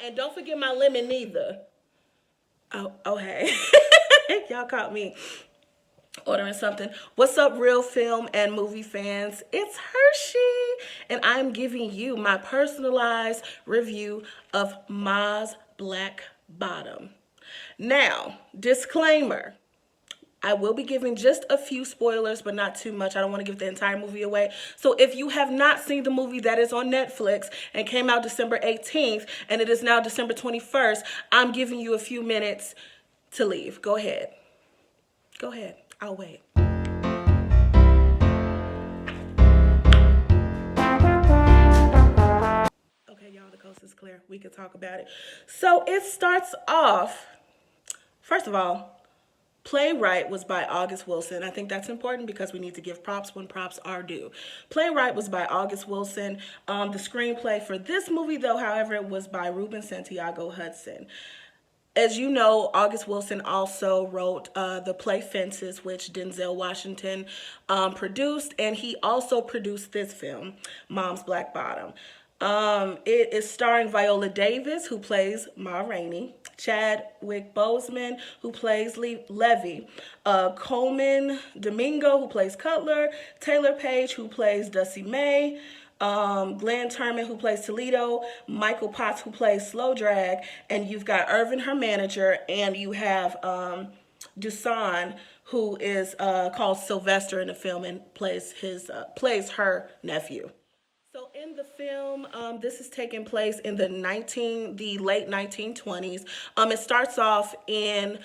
And don't forget my lemon neither. Oh, hey. Y'all caught me ordering something. What's up, real film and movie fans? It's Hershey, and I'm giving you my personalized review of Ma's Black Bottom. Now, disclaimer. I will be giving just a few spoilers, but not too much. I don't want to give the entire movie away. So if you have not seen the movie that is on Netflix and came out December 18th, and it is now December 21st, I'm giving you a few minutes to leave. Go ahead. Go ahead. I'll wait. Okay, y'all, the coast is clear. We can talk about it. So it starts off, first of all, Playwright was by August Wilson. I think that's important because we need to give props when props are due. Playwright was by August Wilson. The screenplay for this movie, though, however, was by Ruben Santiago Hudson. As you know, August Wilson also wrote the play Fences, which Denzel Washington produced, and he also produced this film, Mom's Black Bottom. It is starring Viola Davis, who plays Ma Rainey, Chadwick Boseman, who plays Levy, Coleman Domingo, who plays Cutler, Taylor Page, who plays Dusty May, Glenn Turman, who plays Toledo, Michael Potts, who plays Slow Drag, and you've got Irvin, her manager, and you have Dusan, who is called Sylvester in the film and plays her nephew. So in the film, this is taking place in the late 1920s. It starts off in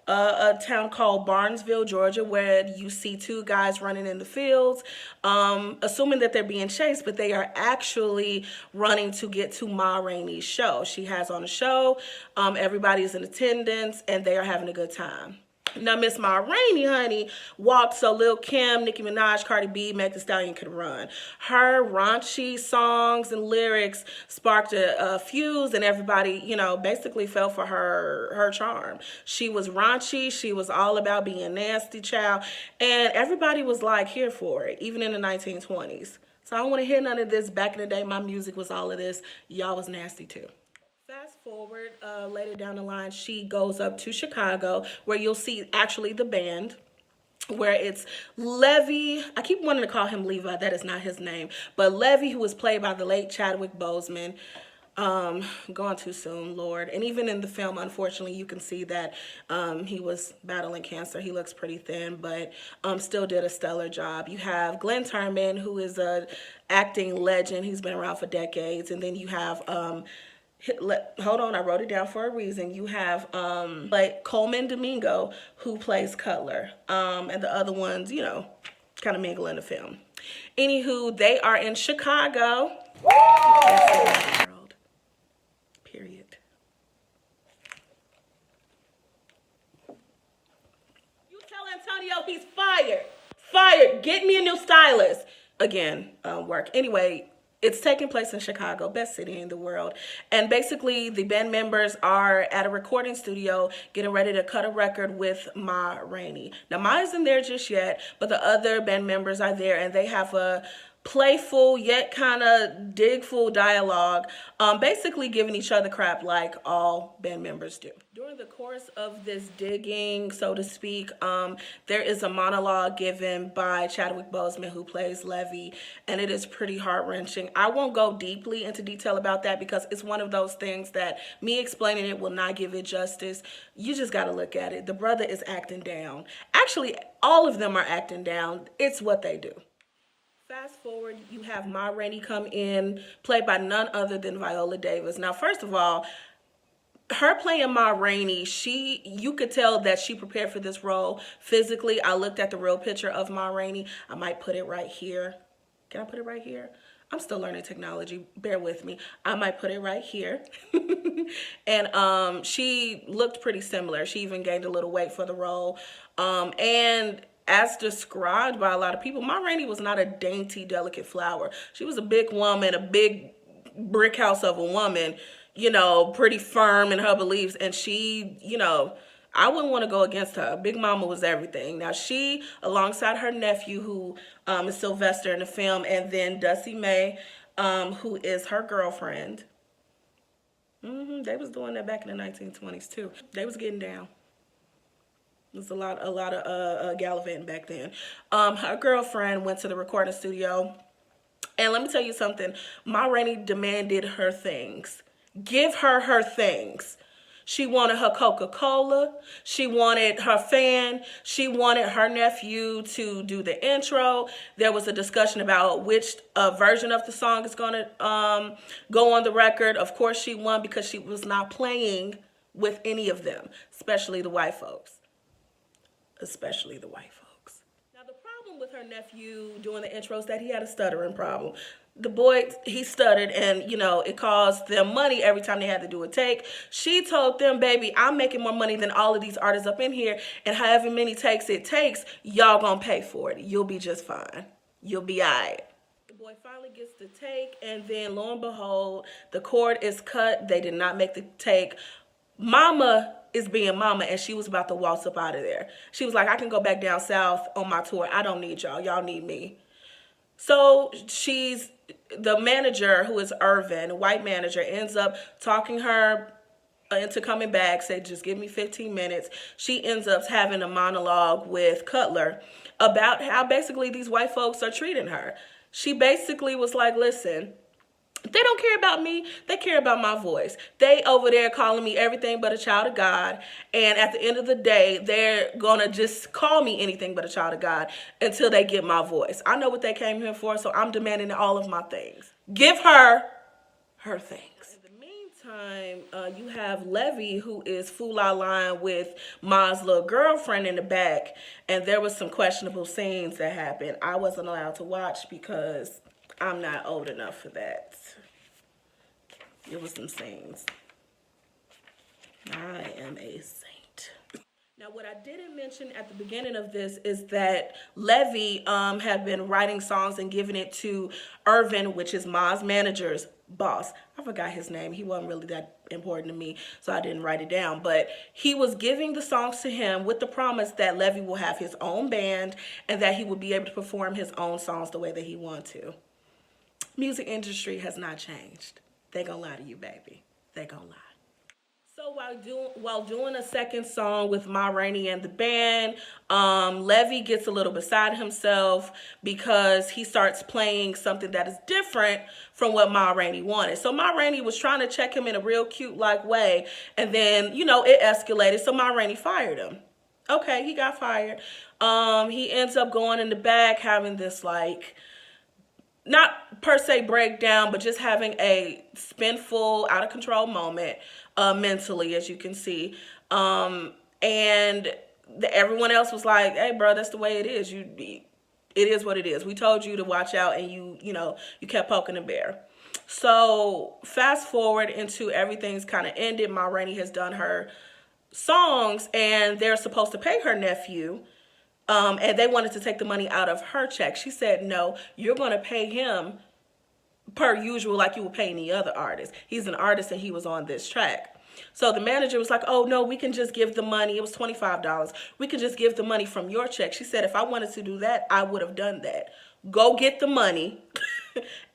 a town called Barnesville, Georgia, where you see two guys running in the fields, assuming that they're being chased, but they are actually running to get to Ma Rainey's show. She has on a show, everybody is in attendance, and they are having a good time. Now, Miss Ma Rainey, honey, walked so Lil Kim, Nicki Minaj, Cardi B, Meg Thee Stallion could run. Her raunchy songs and lyrics sparked a fuse, and everybody, basically fell for her charm. She was raunchy. She was all about being nasty, child, and everybody was like here for it, even in the 1920s. So I don't want to hear none of this. Back in the day, my music was all of this. Y'all was nasty too. Fast forward, later down the line, she goes up to Chicago, where you'll see actually the band, where it's Levy. I keep wanting to call him Levi. That is not his name. But Levy, who was played by the late Chadwick Boseman. Gone too soon, Lord. And even in the film, unfortunately, you can see that he was battling cancer. He looks pretty thin, but still did a stellar job. You have Glenn Turman, who is a acting legend. He's been around for decades. And then you have hold on, I wrote it down for a reason. You have like Coleman Domingo, who plays Cutler, and the other ones, kind of mingle in the film. Anywho, they are in Chicago. World. Period. You tell Antonio he's fired. Fired. Get me a new stylist. Again, work. Anyway, it's taking place in Chicago, best city in the world. And basically, the band members are at a recording studio getting ready to cut a record with Ma Rainey. Now, Ma isn't there just yet, but the other band members are there, and they have a playful yet kind of digful dialogue, basically giving each other crap like all band members do. During the course of this digging, so to speak, there is a monologue given by Chadwick Boseman, who plays Levy, and it is pretty heart-wrenching. I won't go deeply into detail about that because it's one of those things that me explaining it will not give it justice. You just got to look at it. The brother is acting down. Actually, all of them are acting down. It's what they do. Fast forward, you have Ma Rainey come in, played by none other than Viola Davis. Now, first of all, her playing Ma Rainey, you could tell that she prepared for this role physically. I looked at the real picture of Ma Rainey. I might put it right here. Can I put it right here? I'm still learning technology. Bear with me. I might put it right here. And she looked pretty similar. She even gained a little weight for the role. And as described by a lot of people, Ma Rainey was not a dainty, delicate flower. She was a big woman, a big brick house of a woman, pretty firm in her beliefs. And she, I wouldn't want to go against her. Big Mama was everything. Now, she, alongside her nephew, who is Sylvester in the film, and then Dusty May, who is her girlfriend. They was doing that back in the 1920s too. They was getting down. There's a lot of gallivanting back then. Her girlfriend went to the recording studio, and let me tell you something. Ma Rainey demanded her things. Give her her things. She wanted her Coca-Cola. She wanted her fan. She wanted her nephew to do the intro. There was a discussion about which version of the song is going to go on the record. Of course, she won because she was not playing with any of them, especially the white folks. Especially the white folks. Now, the problem with her nephew doing the intro is that he had a stuttering problem. The boy, he stuttered, and, it caused them money every time they had to do a take. She told them, baby, I'm making more money than all of these artists up in here, and however many takes it takes, y'all gonna pay for it. You'll be just fine. You'll be all right. The boy finally gets the take, and then, lo and behold, the cord is cut. They did not make the take. Mama is being mama, and she was about to waltz up out of there. She was like, I can go back down south on my tour. I don't need y'all. Y'all need me. So the manager, who is Irvin, a white manager, ends up talking her into coming back, say, just give me 15 minutes. She ends up having a monologue with Cutler about how basically these white folks are treating her. She basically was like, listen, they don't care about me. They care about my voice. They over there calling me everything but a child of God. And at the end of the day, they're going to just call me anything but a child of God until they get my voice. I know what they came here for, so I'm demanding all of my things. Give her her things. In the meantime, you have Levy, who is fool-la line with Ma's little girlfriend in the back. And there was some questionable scenes that happened. I wasn't allowed to watch because I'm not old enough for that. It was some scenes. I am a saint. Now, what I didn't mention at the beginning of this is that Levy had been writing songs and giving it to Irvin, which is Ma's manager's boss. I forgot his name. He wasn't really that important to me, so I didn't write it down. But he was giving the songs to him with the promise that Levy will have his own band and that he would be able to perform his own songs the way that he wants to. Music industry has not changed. They gonna lie to you, baby. They gonna lie. So while doing a second song with Ma Rainey and the band, Levy gets a little beside himself because he starts playing something that is different from what Ma Rainey wanted. So Ma Rainey was trying to check him in a real cute-like way, and then, it escalated, so Ma Rainey fired him. Okay, he got fired. He ends up going in the back, having this, not per se breakdown, but just having a spinful, out of control moment mentally, as you can see. And everyone else was like, hey, bro, that's the way it is. It is what it is. We told you to watch out, and you kept poking the bear. So fast forward into everything's kind of ended. Ma Rainey has done her songs, and they're supposed to pay her nephew. And they wanted to take the money out of her check. She said, no, you're going to pay him per usual like you would pay any other artist. He's an artist and he was on this track. So the manager was like, oh, no, we can just give the money. It was $25. We can just give the money from your check. She said, if I wanted to do that, I would have done that. Go get the money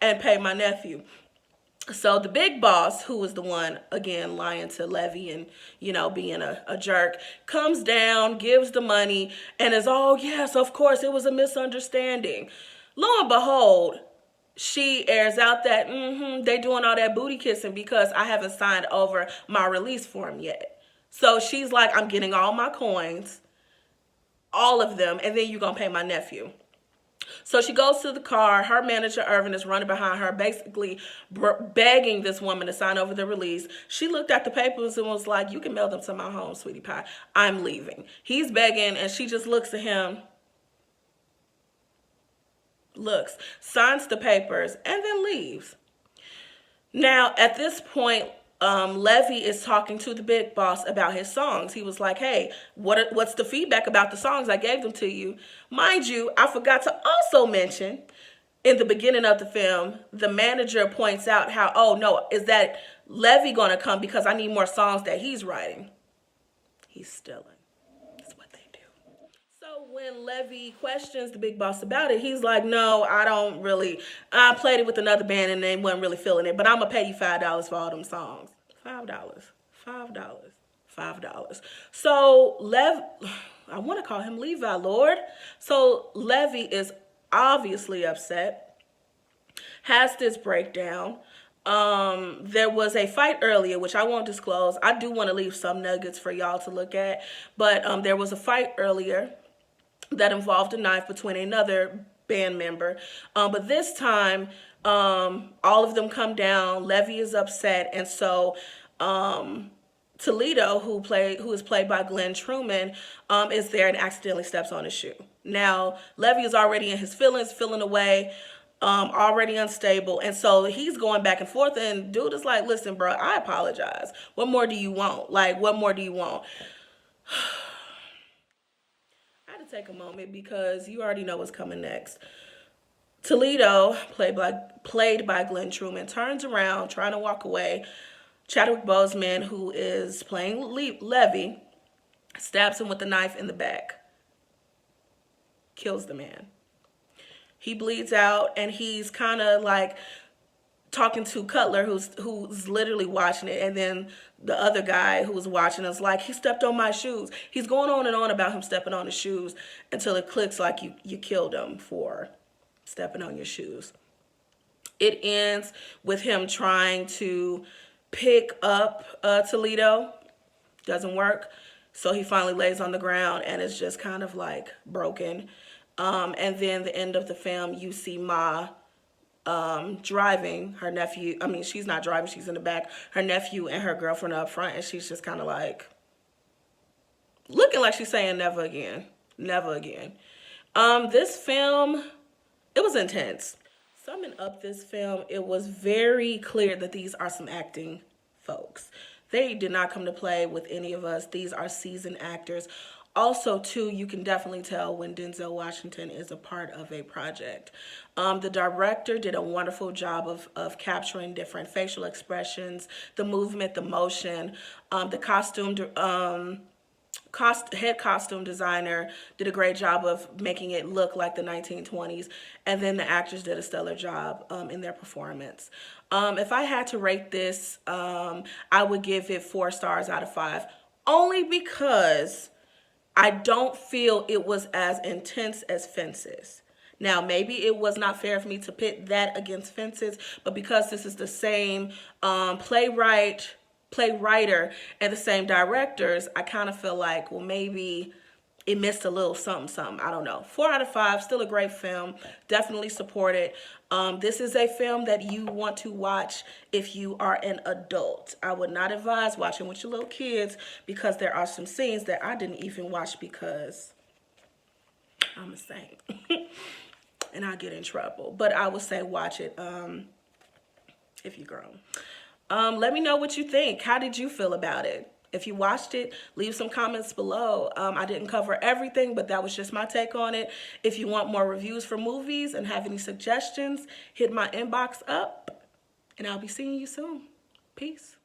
and pay my nephew. So the big boss, who was the one, again, lying to Levy and, being a jerk, comes down, gives the money, and is, oh, yes, of course, it was a misunderstanding. Lo and behold, she airs out that, they doing all that booty kissing because I haven't signed over my release form yet. So she's like, I'm getting all my coins, all of them, and then you're going to pay my nephew. So she goes to the car. Her manager, Irvin, is running behind her, basically begging this woman to sign over the release. She looked at the papers and was like, you can mail them to my home, sweetie pie. I'm leaving. He's begging, and she just looks at him, looks, signs the papers, and then leaves. Now, at this point, Levy is talking to the big boss about his songs. He was like, hey, what's the feedback about the songs? I gave them to you. Mind you, I forgot to also mention in the beginning of the film, the manager points out how, oh, no, is that Levy going to come because I need more songs that he's writing. He's stealing. That's what they do. So when Levy questions the big boss about it, he's like, no, I played it with another band and they wasn't really feeling it, but I'm going to pay you $5 for all them songs. $5. $5. $5. So I want to call him Levi, Lord. So Levy is obviously upset, has this breakdown. There was a fight earlier, which I won't disclose. I do want to leave some nuggets for y'all to look at. But there was a fight earlier that involved a knife between another band member. But this time, all of them come down. Levy is upset. And so Toledo, who is played by Glenn Truman, is there and accidentally steps on his shoe. Now, Levy is already in his feelings, feeling away, already unstable. And so he's going back and forth, and dude is like, listen, bro, I apologize. What more do you want? Like, what more do you want? I had to take a moment because you already know what's coming next. Toledo, played by Glenn Truman, turns around, trying to walk away. Chadwick Boseman, who is playing Levy, stabs him with a knife in the back. Kills the man. He bleeds out, and he's kind of like talking to Cutler, who's literally watching it, and then the other guy who was watching is like, he stepped on my shoes. He's going on and on about him stepping on his shoes until it clicks like you killed him for stepping on your shoes. It ends with him trying to pick up Toledo. Doesn't work. So he finally lays on the ground and is just kind of like broken. And then the end of the film, you see Ma driving her nephew. I mean, she's not driving, she's in the back. Her nephew and her girlfriend are up front, and she's just kind of like looking like she's saying never again. Never again. This film, it was intense. Summing up this film, it was very clear that these are some acting folks. They did not come to play with any of us. These are seasoned actors. Also, too, you can definitely tell when Denzel Washington is a part of a project. The director did a wonderful job of capturing different facial expressions, the movement, the motion, the head costume designer did a great job of making it look like the 1920s, and then the actors did a stellar job in their performance. If I had to rate this, I would give it 4 stars out of 5, only because I don't feel it was as intense as Fences. Now, maybe it was not fair for me to pit that against Fences, but because this is the same playwriter and the same directors, I kind of feel like, well, maybe it missed a little something. I don't know. 4 out of 5, still a great film. Definitely support it. This is a film that you want to watch if you are an adult. I would not advise watching with your little kids because there are some scenes that I didn't even watch because I'm a saint. And I get in trouble. But I would say watch it if you're grown. Let me know what you think. How did you feel about it? If you watched it, leave some comments below. I didn't cover everything, but that was just my take on it. If you want more reviews for movies and have any suggestions, hit my inbox up, and I'll be seeing you soon. Peace.